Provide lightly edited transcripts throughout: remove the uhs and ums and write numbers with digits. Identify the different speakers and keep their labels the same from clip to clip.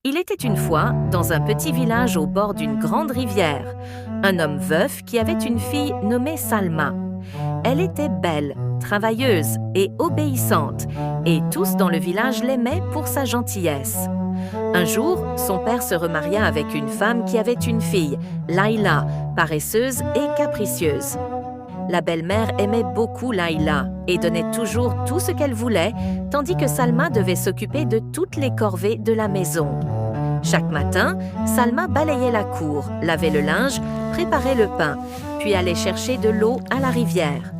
Speaker 1: Il était une fois, dans un petit village au bord d'une grande rivière, un homme veuf qui avait une fille nommée Salma. Elle était belle, travailleuse et obéissante, et tous dans le village l'aimaient pour sa gentillesse. Un jour, son père se remaria avec une femme qui avait une fille, Layla, paresseuse et capricieuse. La belle-mère aimait beaucoup Layla et donnait toujours tout ce qu'elle voulait, tandis que Salma devait s'occuper de toutes les corvées de la maison. Chaque matin, Salma balayait la cour, lavait le linge, préparait le pain, puis allait chercher de l'eau à la rivière.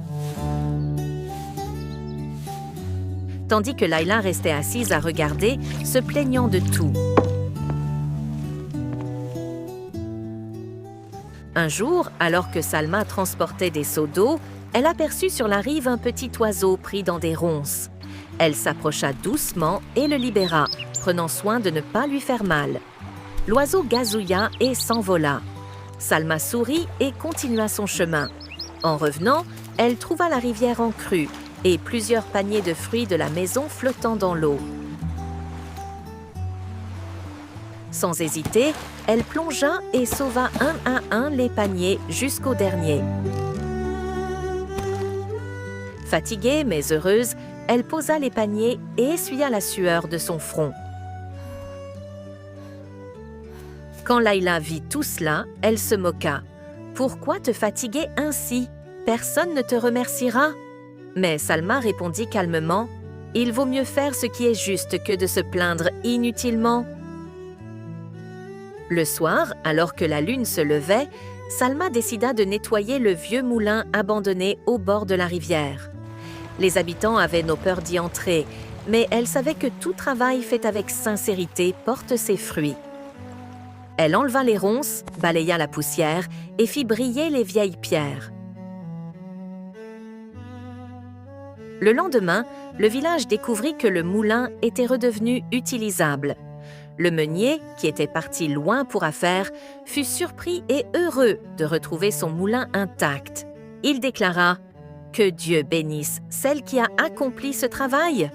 Speaker 1: Tandis que Layla restait assise à regarder, se plaignant de tout. Un jour, alors que Salma transportait des seaux d'eau, elle aperçut sur la rive un petit oiseau pris dans des ronces. Elle s'approcha doucement et le libéra, prenant soin de ne pas lui faire mal. L'oiseau gazouilla et s'envola. Salma sourit et continua son chemin. En revenant, elle trouva la rivière en crue et plusieurs paniers de fruits de la maison flottant dans l'eau. Sans hésiter, elle plongea et sauva un à un les paniers jusqu'au dernier. Fatiguée mais heureuse, elle posa les paniers et essuya la sueur de son front. Quand Layla vit tout cela, elle se moqua. « Pourquoi te fatiguer ainsi? Personne ne te remerciera. » Mais Salma répondit calmement, « Il vaut mieux faire ce qui est juste que de se plaindre inutilement. » Le soir, alors que la lune se levait, Salma décida de nettoyer le vieux moulin abandonné au bord de la rivière. Les habitants avaient nos peurs d'y entrer, mais elle savait que tout travail fait avec sincérité porte ses fruits. Elle enleva les ronces, balaya la poussière et fit briller les vieilles pierres. Le lendemain, le village découvrit que le moulin était redevenu utilisable. Le meunier, qui était parti loin pour affaires, fut surpris et heureux de retrouver son moulin intact. Il déclara « Que Dieu bénisse celle qui a accompli ce travail !»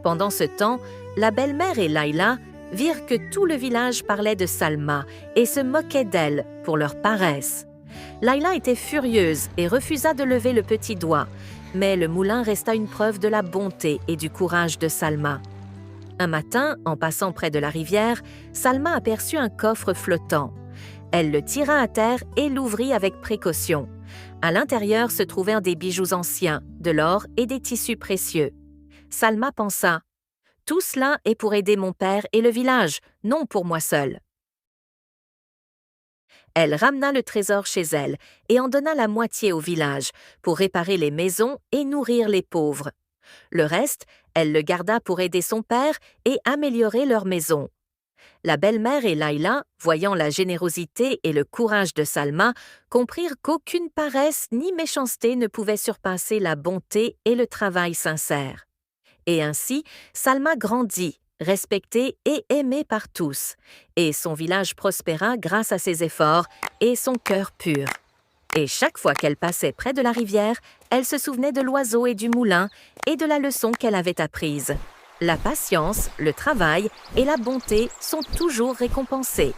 Speaker 1: Pendant ce temps, la belle-mère et Layla virent que tout le village parlait de Salma et se moquait d'elle pour leur paresse. Layla était furieuse et refusa de lever le petit doigt, mais le moulin resta une preuve de la bonté et du courage de Salma. Un matin, en passant près de la rivière, Salma aperçut un coffre flottant. Elle le tira à terre et l'ouvrit avec précaution. À l'intérieur se trouvèrent des bijoux anciens, de l'or et des tissus précieux. Salma pensa « Tout cela est pour aider mon père et le village, non pour moi seule. » Elle ramena le trésor chez elle et en donna la moitié au village pour réparer les maisons et nourrir les pauvres. Le reste, elle le garda pour aider son père et améliorer leur maison. La belle-mère et Layla, voyant la générosité et le courage de Salma, comprirent qu'aucune paresse ni méchanceté ne pouvait surpasser la bonté et le travail sincère. Et ainsi, Salma grandit, respectée et aimée par tous, et son village prospéra grâce à ses efforts et son cœur pur. Et chaque fois qu'elle passait près de la rivière, elle se souvenait de l'oiseau et du moulin et de la leçon qu'elle avait apprise. La patience, le travail et la bonté sont toujours récompensés.